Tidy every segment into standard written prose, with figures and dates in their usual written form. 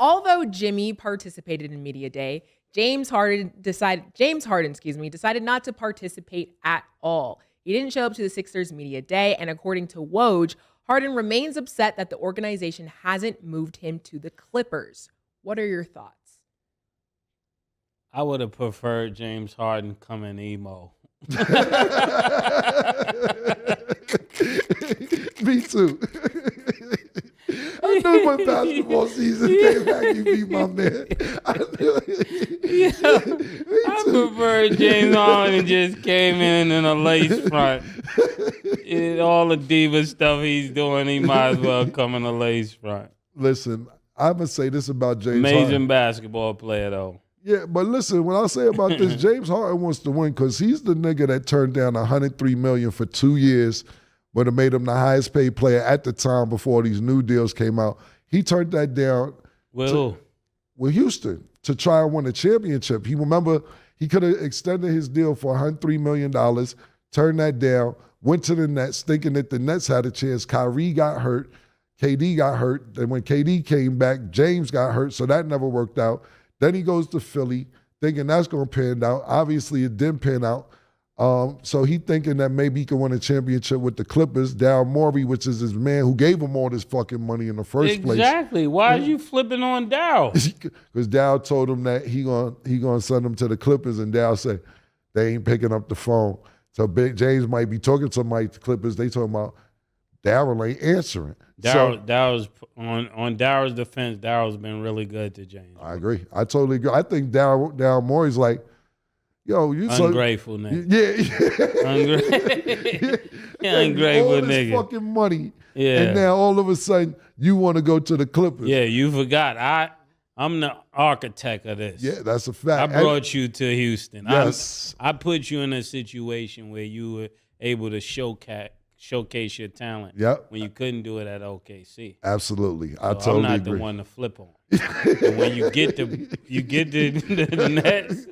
although Jimmy participated in media day, James Harden, decided not to participate at all. He didn't show up to the Sixers media day, and according to Woj, Harden remains upset that the organization hasn't moved him to the Clippers. What are your thoughts? I would have preferred James Harden coming emo. Me too. I knew when basketball season came back, you be my man. I prefer James Harden just came in a lace front. All the diva stuff he's doing, he might as well come in a lace front. Listen, I'm going to say this about James Harden. Harden. Basketball player, though. Yeah, but listen, when I say about this, James Harden wants to win because he's the nigga that turned down $103 million for 2 years, but it made him the highest paid player at the time before these new deals came out. He turned that down with Houston to try and win a championship. He could have extended his deal for $103 million, turned that down, went to the Nets thinking that the Nets had a chance. Kyrie got hurt. KD got hurt. Then when KD came back, James got hurt, so that never worked out. Then he goes to Philly, thinking that's going to pan out. Obviously, it didn't pan out. So he thinking that maybe he can win a championship with the Clippers. Daryl Morey, which is his man who gave him all this fucking money in the first place. Exactly. Why are you flipping on Daryl? Because Daryl told him that he gonna send him to the Clippers, and Daryl said they ain't picking up the phone. So James might be talking to somebody at the Clippers. They talking about Daryl ain't answering. Daryl's on Daryl's defense. Daryl's been really good to James. I agree. I totally agree. I think Daryl Morey's like, yo, you ungrateful nigga. Yeah. Ungrateful all this nigga. Fucking money. Yeah. And now all of a sudden you want to go to the Clippers. Yeah, you forgot. I'm the architect of this. Yeah, that's a fact. I brought you to Houston. Yes. I put you in a situation where you were able to showcase your talent. Yep. When you couldn't do it at OKC. Absolutely. I totally I'm not agree. the one to flip on. And when you get the Nets,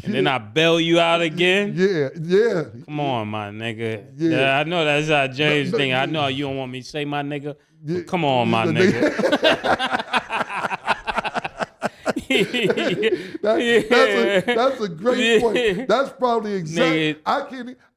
and then I bail you out again. Yeah. Come on, my nigga. Yeah. I know that's how James think. I know you don't want me to say my nigga. Yeah. Come on, my nigga. That's a great point. That's probably exactly.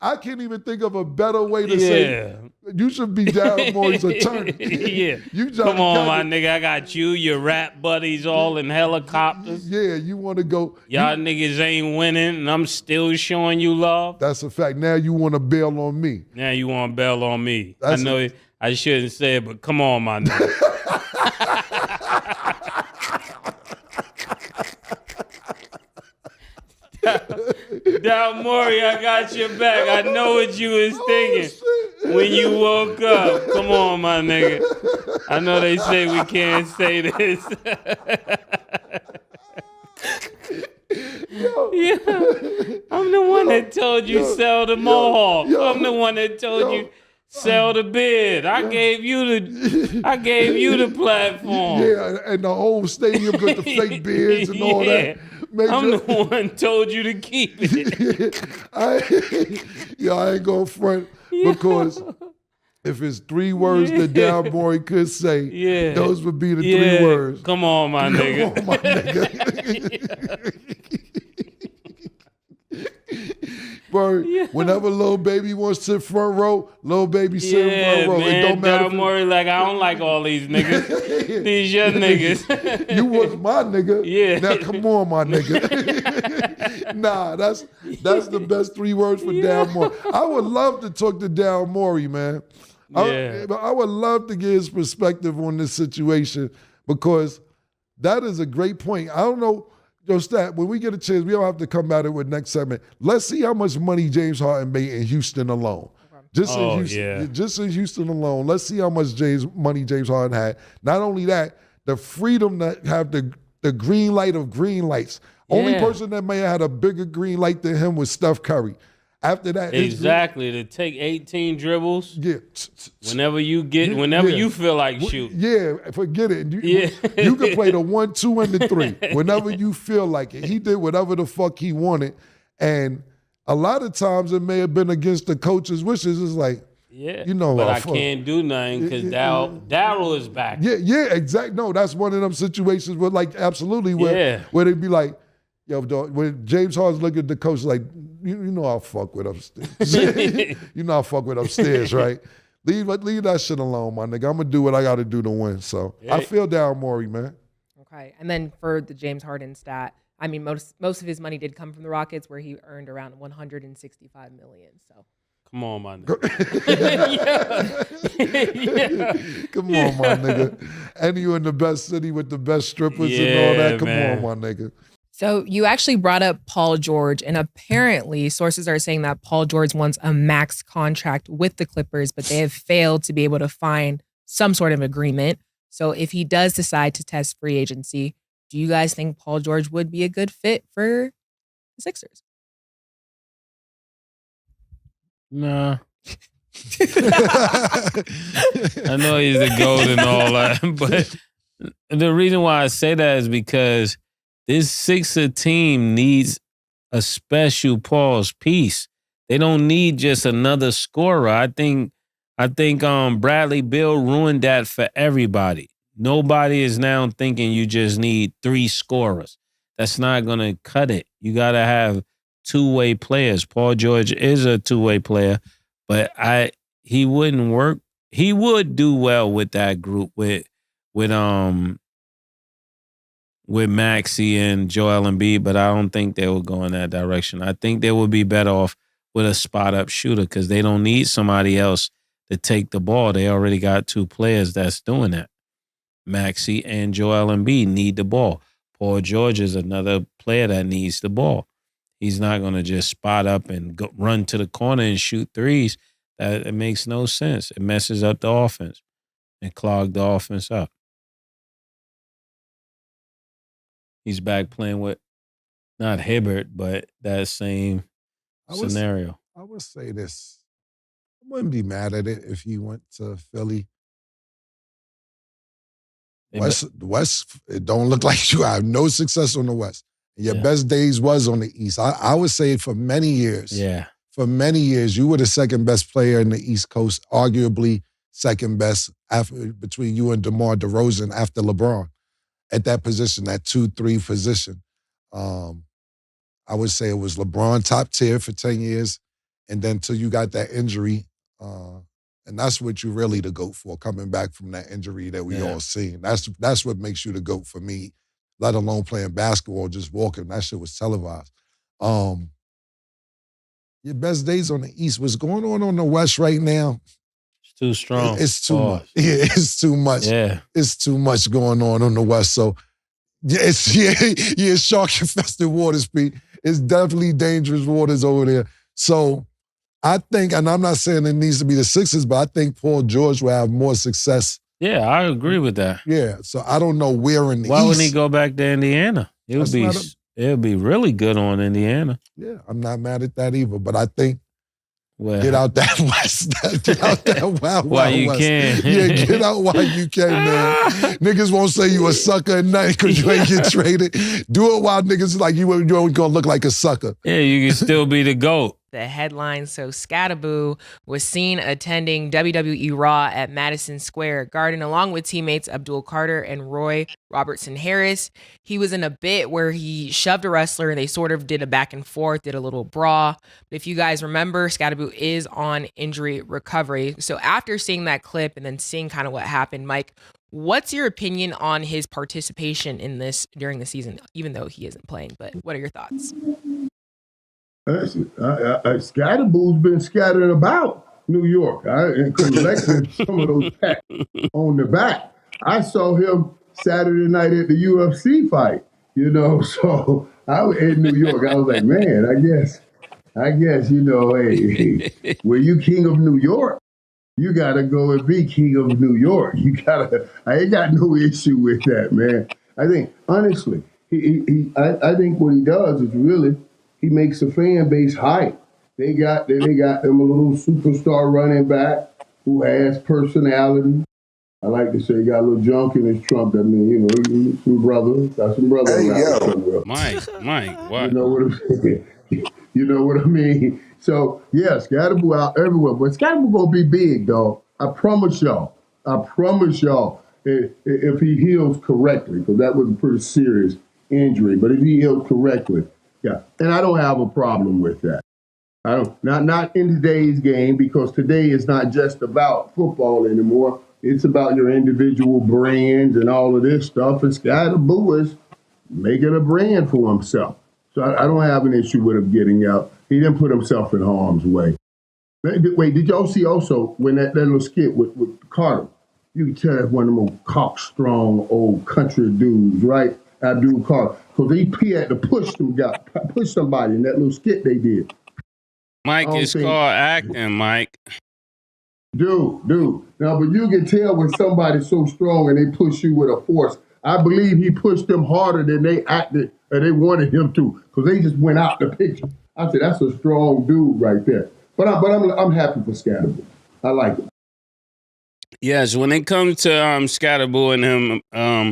I can't even think of a better way to say. You should be Daryl Morey's attorney. Yeah. Come on, my nigga. I got you, your rap buddies all in helicopters. Yeah, you want to go. Y'all niggas ain't winning, and I'm still showing you love. That's a fact. Now you want to bail on me. Now you want to bail on me. I know I shouldn't say it, but come on, my nigga. Daryl Morey, I got your back. I know what you was thinking when you woke up. Come on, my nigga. I know they say we can't say this. Yeah. I'm the one that told you sell the Mohawk. I'm the one that told you sell the beard. I gave you the platform. Yeah, and the whole stadium with the fake beards and all that. I'm the one told you to keep it. I ain't gonna front because if it's 3 words that Daryl Morey could say, those would be the 3 words. Come on, my nigga. Come on, my nigga. Word. Whenever Lil Baby wants to sit front row, Lil Baby sit in front row. Man, it don't matter. Daryl Morey like, I don't like all these niggas. These your niggas. You was my nigga. Yeah. Now come on, my nigga. Nah, that's the best 3 words for Daryl Morey. I would love to talk to Daryl Morey, man. I would love to get his perspective on this situation because that is a great point. I don't know. Yo, Stat, when we get a chance, we don't have to come at it with next segment. Let's see how much money James Harden made in Houston alone. Just in Houston alone. Let's see how much money James Harden had. Not only that, the freedom to have the green light of green lights. Only person that may have had a bigger green light than him was Steph Curry. After that, exactly, to take 18 dribbles. Yeah. Whenever you feel like shoot. Yeah, forget it. You can play the 1, 2, and the 3 whenever you feel like it. He did whatever the fuck he wanted, and a lot of times it may have been against the coach's wishes. It's like, Yeah, You know, but I can't do nothing because Daryl is back. Yeah, exactly. No, that's one of them situations where, like, absolutely, where they'd be like, yo, dog, when James Harden's looking at the coach like, you know I'll fuck with upstairs. You know I'll fuck with upstairs, right? Leave that shit alone, my nigga. I'm going to do what I got to do to win. So I feel down Morey, man. Okay. And then for the James Harden stat, I mean, most of his money did come from the Rockets, where he earned around $165 million. So come on, my nigga. Come on, my nigga. And you in the best city with the best strippers and all that. Come on, my nigga. So you actually brought up Paul George, and apparently sources are saying that Paul George wants a max contract with the Clippers, but they have failed to be able to find some sort of agreement. So if he does decide to test free agency, do you guys think Paul George would be a good fit for the Sixers? Nah. I know he's the GOAT and all that, but the reason why I say that is because this Sixer team needs a special Paul's piece. They don't need just another scorer. I think Bradley Beal ruined that for everybody. Nobody is now thinking you just need 3 scorers. That's not going to cut it. You got to have two-way players. Paul George is a two-way player, but he wouldn't work. He would do well with that group with Maxey and Joel Embiid, but I don't think they will go in that direction. I think they would be better off with a spot-up shooter because they don't need somebody else to take the ball. They already got 2 players that's doing that. Maxey and Joel Embiid need the ball. Paul George is another player that needs the ball. He's not going to just spot up and run to the corner and shoot threes. It makes no sense. It messes up the offense and clogs the offense up. He's back playing with not Hibbert, but that same scenario. I would say this. I wouldn't be mad at it if he went to Philly. West, it don't look like you have no success on the West. Your best days was on the East. I would say for many years. Yeah. For many years, you were the second best player in the East Coast, arguably second best between you and DeMar DeRozan after LeBron at that position, that 2-3 position. I would say it was LeBron top tier for 10 years, and then till you got that injury, and that's what you really the GOAT for, coming back from that injury that we all seen. That's what makes you the GOAT for me, let alone playing basketball, just walking. That shit was televised. Your best days on the East. What's going on the West right now? It's too strong. It's too much. Yeah, it's too much. Yeah. It's too much going on the West. So, it's shark-infested waters, Pete. It's definitely dangerous waters over there. So, I think, and I'm not saying it needs to be the Sixers, but I think Paul George will have more success. Yeah, I agree with that. Yeah, so I don't know where in the East. Why wouldn't he go back to Indiana? It would be really good on Indiana. Yeah, I'm not mad at that either, but I think get out that West. Get out that wild while you West. can. Yeah, get out while you can, man. Niggas won't say you a sucker at night because you ain't get traded. Do it while niggas like you ain't gonna look like a sucker. Yeah, you can still be the GOAT. The headline, so Scattaboo was seen attending WWE Raw at Madison Square Garden along with teammates Abdul Carter and Roy Robertson Harris. He was in a bit where he shoved a wrestler and they sort of did a back and forth, did a little brawl. But if you guys remember, Scattaboo is on injury recovery. So after seeing that clip and then seeing kind of what happened, Mike, what's your opinion on his participation in this during the season, even though he isn't playing? But what are your thoughts? Scatterboo's been scattered about New York. And collected some of those packs on the back. I saw him Saturday night at the UFC fight, so I was in New York. I was like, man, I guess, hey, were you king of New York? You got to go and be king of New York. I ain't got no issue with that, man. I think, honestly, I think what he does is really, he makes the fan base hype. They got them a little superstar running back who has personality. I like to say he got a little junk in his trunk. I mean, he's some brother. Got some brother around somewhere. Mike, what? You know what I'm saying? You know what I mean? So yeah, Scatterboo out everywhere, but Scatterboo gonna be big, dog. I promise y'all. I promise y'all. If he heals correctly, because that was a pretty serious injury, but if he heals correctly, yeah, and I don't have a problem with that. I don't not in today's game, because today is not just about football anymore. It's about your individual brands and all of this stuff. And Scatterboo is making a brand for himself. So I don't have an issue with him getting out. He didn't put himself in harm's way. Wait, did y'all see also when that little skit with Carter? You can tell that's one of the most cock-strong old country dudes, right? Abdul Carter. Because he had to push somebody in that little skit they did. Mike, it's called acting, Mike. Dude. Now, but you can tell when somebody's so strong and they push you with a force. I believe he pushed them harder than they acted or they wanted him to, because they just went out the picture. I said, that's a strong dude right there. But I'm happy for Scatterboo. I like it. Yes, when it comes to Scatterboo and him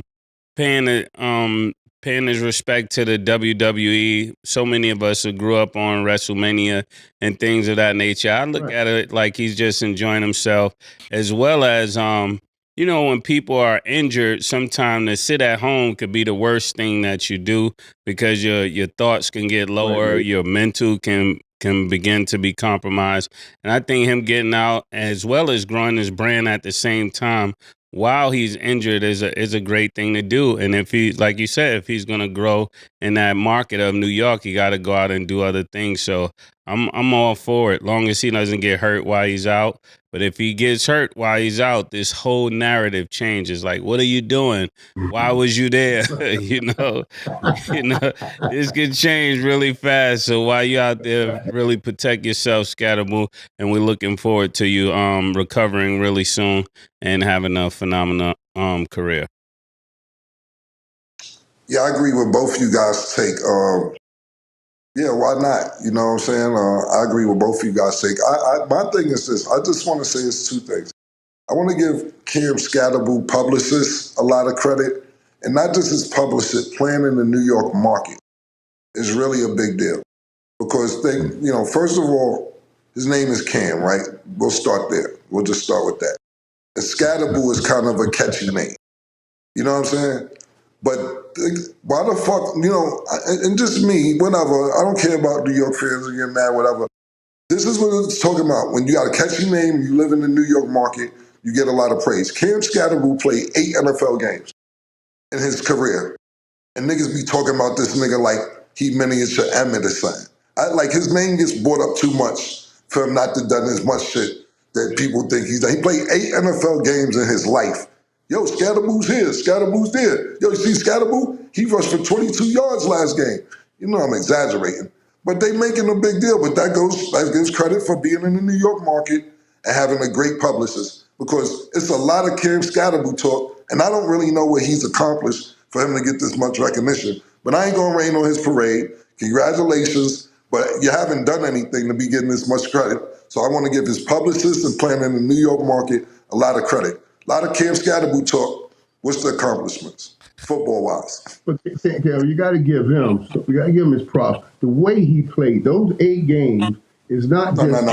paying his respect to the WWE, so many of us who grew up on WrestleMania and things of that nature, I look at it like he's just enjoying himself, as well as when people are injured, sometimes to sit at home could be the worst thing that you do, because your thoughts can get lower, your mental can begin to be compromised. And I think him getting out as well as growing his brand at the same time while he's injured is a great thing to do. And if he, like you said, if he's going to grow in that market of New York, he got to go out and do other things. So I'm all for it, long as he doesn't get hurt while he's out. But if he gets hurt while he's out, this whole narrative changes. Like, what are you doing? Why was you there? This could change really fast. So while you out there, really protect yourself, Scatterboo. And we're looking forward to you recovering really soon and having a phenomenal career. Yeah, I agree with both you guys' take. Yeah, why not? You know what I'm saying? I agree with both of you guys' take. My thing is this. I just want to say it's two things. I want to give Cam Scatterboo publicist a lot of credit, and not just his publicist, playing in the New York market is really a big deal. Because first of all, his name is Cam, right? We'll start there. We'll just start with that. And Scatterboo is kind of a catchy name. You know what I'm saying? But why the fuck, and just me, whatever, I don't care about New York fans and getting mad, whatever. This is what it's talking about. When you got a catchy name, you live in the New York market, you get a lot of praise. Cam Scatterboo played 8 NFL games in his career. And niggas be talking about this nigga like he miniature Emmett or something. Like his name gets brought up too much for him not to done as much shit that people think he's done. He played 8 NFL games in his life. Yo, Scatterboo's here, Scatterboo's there. Yo, you see Scatterboo? He rushed for 22 yards last game. You know I'm exaggerating. But they making a big deal. But that gives credit for being in the New York market and having a great publicist. Because it's a lot of Cam Scatterboo talk, and I don't really know what he's accomplished for him to get this much recognition. But I ain't gonna rain on his parade. Congratulations, but you haven't done anything to be getting this much credit. So I want to give his publicist and playing in the New York market a lot of credit. A lot of Cam Scatterboo talk. What's the accomplishments, football-wise? But Cam, you got to give him his props. The way he played those 8 games is not just But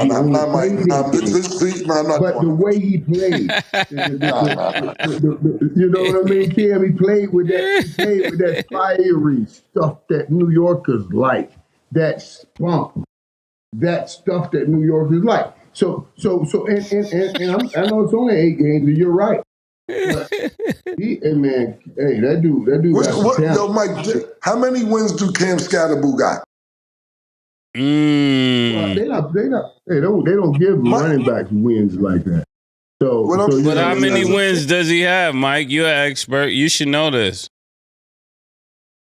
the way he played. You know what I mean, Cam? He played with that fiery stuff that New Yorkers like, that spunk, that stuff that New Yorkers like. So, and I know it's only 8 games, and you're right. But that dude got talent. Yo, Mike, how many wins do Cam Scatterboo got? Well, they don't give running backs wins like that. But how many wins does he have, Mike? You're an expert. You should know this.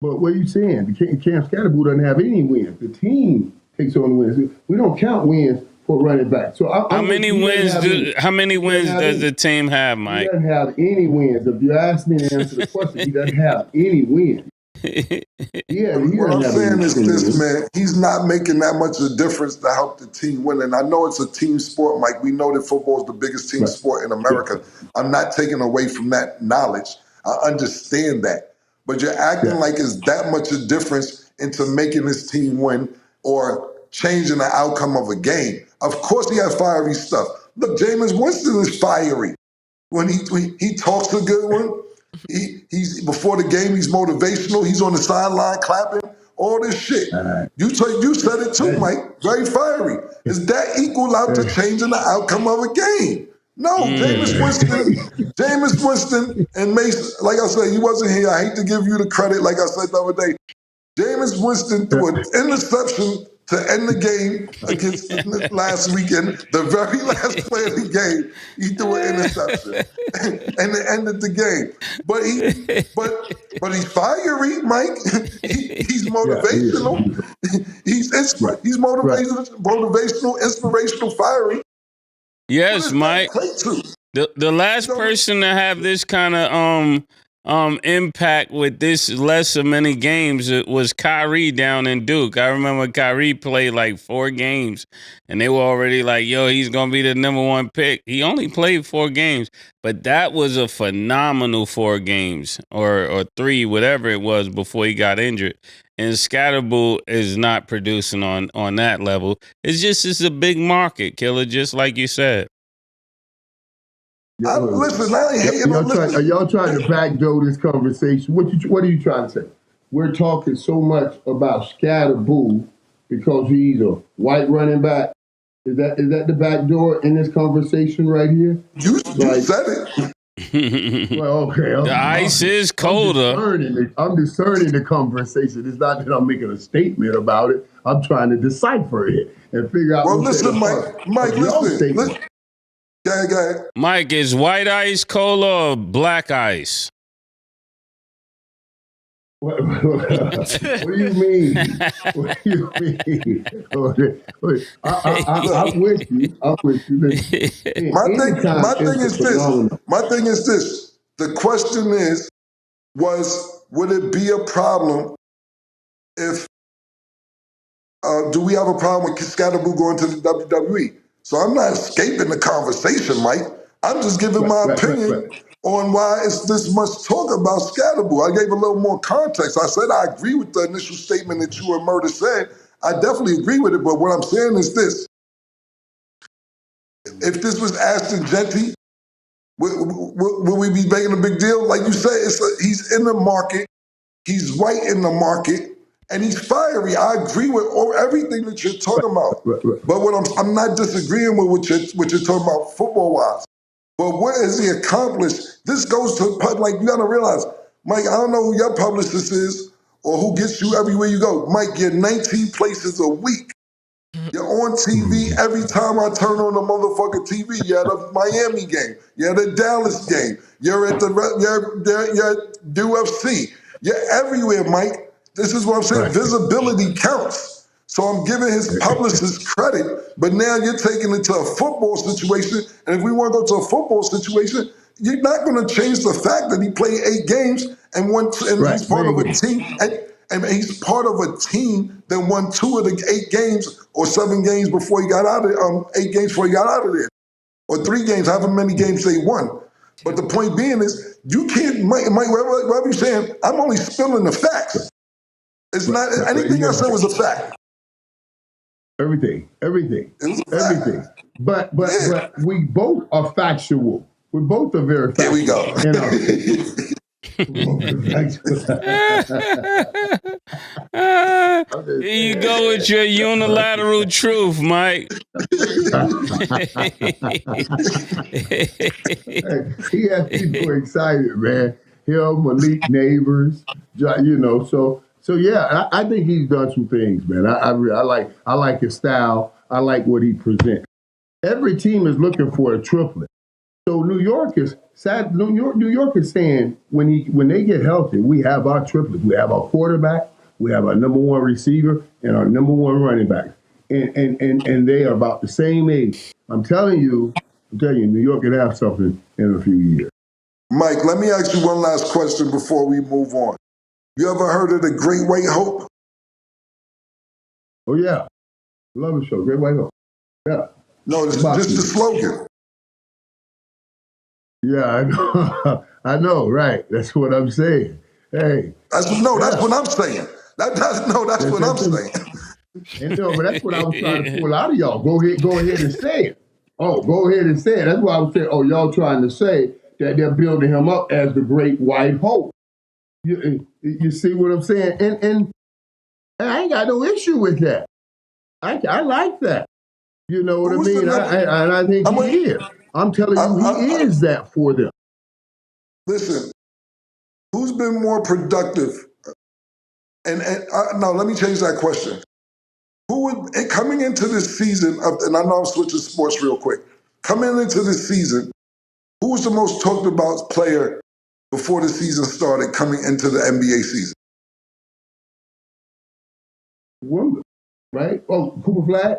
But what are you saying? Cam Scatterboo doesn't have any wins. The team takes on the wins. We don't count wins for running back. So how many wins does the team have, Mike? He doesn't have any wins. If you ask me to answer the question, he doesn't have any wins. What I'm saying is this, man. He's not making that much of a difference to help the team win. And I know it's a team sport, Mike. We know that football is the biggest team sport in America. I'm not taking away from that knowledge. I understand that. But you're acting like it's that much a difference into making this team win or changing the outcome of a game. Of course he has fiery stuff. Look, Jameis Winston is fiery. When he talks a good one, he's before the game, he's motivational. He's on the sideline clapping, all this shit. You said it too, Mike. Very fiery. Is that equal out to changing the outcome of a game? No, Jameis Winston and Mase, like I said, he wasn't here. I hate to give you the credit, like I said the other day. Jameis Winston threw an interception to end the game against last weekend. The very last play of the game, he threw an interception, and it ended the game. But he's fiery, Mike. He's motivational. He's motivational, inspirational, fiery. Yes, Mike. The last person to have this kind of impact with this less of many games was Kyrie down in Duke. I remember Kyrie played like 4 games, and they were already like, "Yo, he's gonna be the #1 pick." He only played 4 games, but that was a phenomenal 4 games or 3, whatever it was, before he got injured. And Scatterboo is not producing on that level. It's a big market, Killer, just like you said. Listen, I ain't hating on this. Are y'all trying to backdoor this conversation? What are you trying to say? We're talking so much about Scatterboo because he's a white running back. Is that the backdoor in this conversation right here? You said it. Well, okay. The ice is colder. I'm discerning the conversation. It's not that I'm making a statement about it. I'm trying to decipher it and figure out. Well, listen, Mike, listen. Go ahead. Mike, is white ice cola or black ice? What do you mean? What do you mean? I'm with you. My thing is this. The question is, would it be a problem if, do we have a problem with Scatterboo going to the WWE? So I'm not escaping the conversation, Mike. I'm just giving my opinion on why it's this much talk about Scatterboo. I gave a little more context. I said I agree with the initial statement that you and Murder said. I definitely agree with it, but what I'm saying is this. If this was Ashton Genty, would we be making a big deal? Like you said, he's in the market. He's white in the market. And he's fiery. I agree with everything that you're talking about. But what I'm not disagreeing with what you're talking about football-wise. But what has he accomplished? This goes to, like, you got to realize, Mike, I don't know who your publicist is or who gets you everywhere you go. Mike, you're 19 places a week. You're on TV every time I turn on the motherfucking TV. You're at a Miami game. You're at a Dallas game. You're at you're at UFC. You're everywhere, Mike. This is what I'm saying. Visibility counts. So I'm giving his publicist credit, but now you're taking it to a football situation. And if we want to go to a football situation, you're not going to change the fact that he played 8 games and he's part of a team. And he's part of a team that won 2 of the 8 games or 7 games before he got out of 8 games before he got out of there, or 3 games, however many games they won. But the point being is, you can't, Mike, whatever you're saying, I'm only spilling the facts. It's not anything I said was a fact. Everything. But we both are factual. We both are very factual. Here we go. Here you go with your unilateral truth, Mike. He has people excited, man. Him, Malik, Neighbors, So yeah, I think he's done some things, man. I like his style. I like what he presents. Every team is looking for a triplet. So New York is sad. New York is saying when they get healthy, we have our triplets. We have our quarterback, we have our #1 receiver, and our #1 running back. And they are about the same age. I'm telling you, New York could have something in a few years. Mike, let me ask you one last question before we move on. You ever heard of the Great White Hope? Oh, yeah. Love the show. Great White Hope. Yeah. No, it's just the slogan. Yeah, I know. I know, right. That's what I'm saying. Hey. That's what I'm saying. That's what I'm saying. And no, but that's what I was trying to pull out of y'all. Go ahead and say it. Oh, go ahead and say it. That's why I was saying, oh, y'all trying to say that they're building him up as the great white hope. You see what I'm saying? And I ain't got no issue with that. I like that. You know what I mean? I think he is. I'm telling you, he is that for them. Listen, who's been more productive? And no, let me change that question. Who would, coming into this season, and I know I'm switching sports real quick, coming into this season, who was the most talked about player before the season started coming into the NBA season? Wonder, right? Oh, Cooper Flag?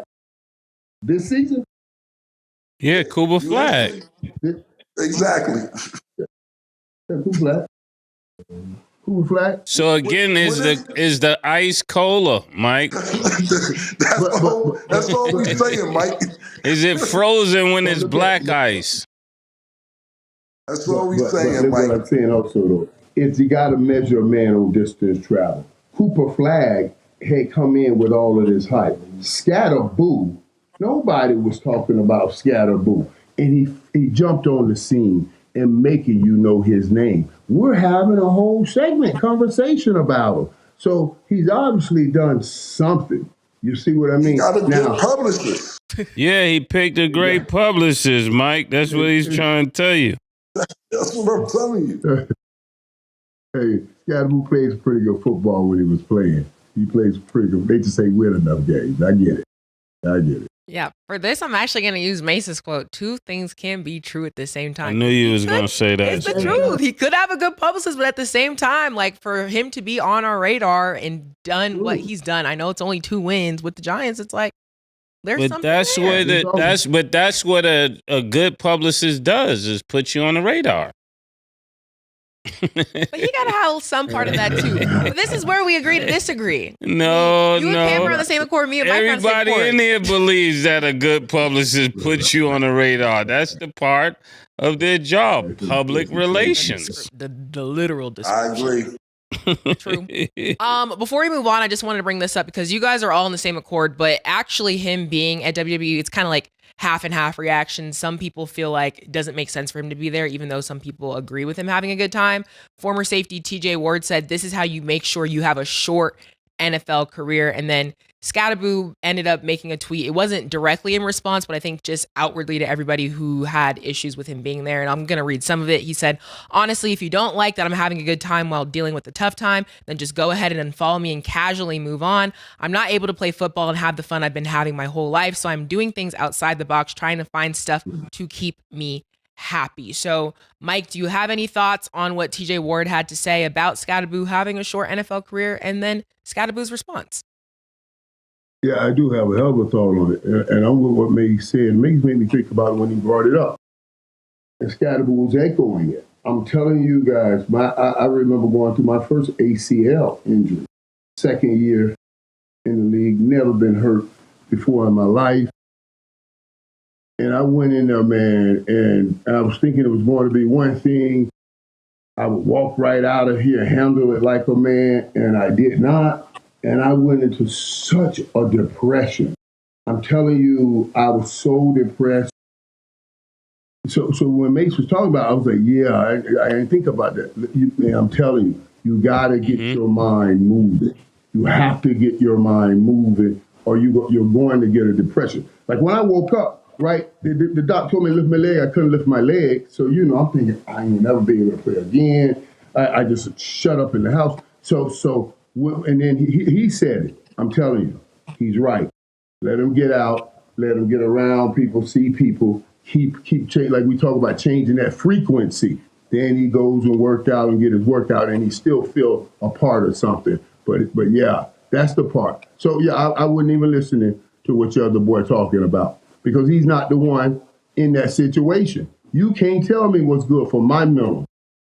This season? Yeah, Cooper Flag. Exactly. Yeah, Cooper Flag. Cooper Flag. So again, is the ice cola, Mike? That's all we're saying, Mike. Is it frozen when it's black ice? That's all we're saying, Mike. What I'm saying also, though, is you got to measure a man on distance travel. Cooper Flag had come in with all of this hype. Scatterboo, nobody was talking about Scatterboo. And he jumped on the scene and making you know his name. We're having a whole conversation about him. So he's obviously done something. You see what I mean? He got a good publicist. Yeah, he picked a great publicist, Mike. That's what he's trying to tell you. That's what I'm telling you. Hey, Scatterboo plays pretty good football when he was playing. He plays pretty good. They just say win enough games. I get it. Yeah, for this, I'm actually going to use Mace's quote. Two things can be true at the same time. I knew you was going to say that. It's the truth. He could have a good publicist, but at the same time, like for him to be on our radar and done what he's done, I know it's only 2 wins with the Giants. It's like there's something there. That's what a good publicist does, is put you on the radar. But you gotta have some part of that too. But this is where we agree to disagree. No. You and Cam are on the same accord. Me and Mike are on the same accord. Everybody in here believes that a good publicist puts you on the radar. That's the part of their job, public relations. The literal description. I agree. True. Before we move on, I just wanted to bring this up because you guys are all in the same accord, but actually him being at WWE, it's kind of like half and half reaction. Some people feel like it doesn't make sense for him to be there, even though some people agree with him having a good time. Former safety TJ Ward said, this is how you make sure you have a short NFL career. And then Scatterboo ended up making a tweet. It wasn't directly in response, but I think just outwardly to everybody who had issues with him being there. And I'm going to read some of it. He said, honestly, if you don't like that I'm having a good time while dealing with a tough time, then just go ahead and unfollow me and casually move on. I'm not able to play football and have the fun I've been having my whole life. So I'm doing things outside the box, trying to find stuff to keep me happy. So, Mike, do you have any thoughts on what TJ Ward had to say about Scatterboo having a short NFL career and then Scatterboo's response? Yeah, I do have a hell of a thought on it. And I'm with what May said. May made me think about it when he brought it up. And Scatterboo was echoing it. I'm telling you guys, I remember going through my first ACL injury. Second year in the league, never been hurt before in my life. And I went in there, man, and I was thinking it was going to be one thing. I would walk right out of here, handle it like a man, and I did not. And I went into such a depression. I'm telling you, I was so depressed. So when Mace was talking about it, I was like, yeah, I didn't think about that. Man, I'm telling you, you got to get your mind moving. You have to get your mind moving or you're going to get a depression. Like when I woke up, right, the doc told me to lift my leg. I couldn't lift my leg. So, I'm thinking, I ain't never be able to play again. I just shut up in the house. And then he said it. I'm telling you, he's right. Let him get out. Let him get around people, see people. Keep change, like we talk about changing that frequency. Then he goes and work out and get his workout, and he still feel a part of something. But yeah, that's the part. So yeah, I wouldn't even listen to what your other boy talking about because he's not the one in that situation. You can't tell me what's good for my mental.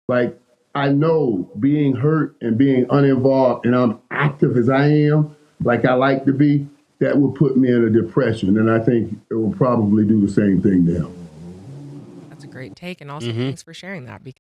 Like, I know being hurt and being uninvolved and I'm active as I am, like I like to be, that would put me in a depression. And I think it will probably do the same thing to him. That's a great take. And also thanks for sharing that because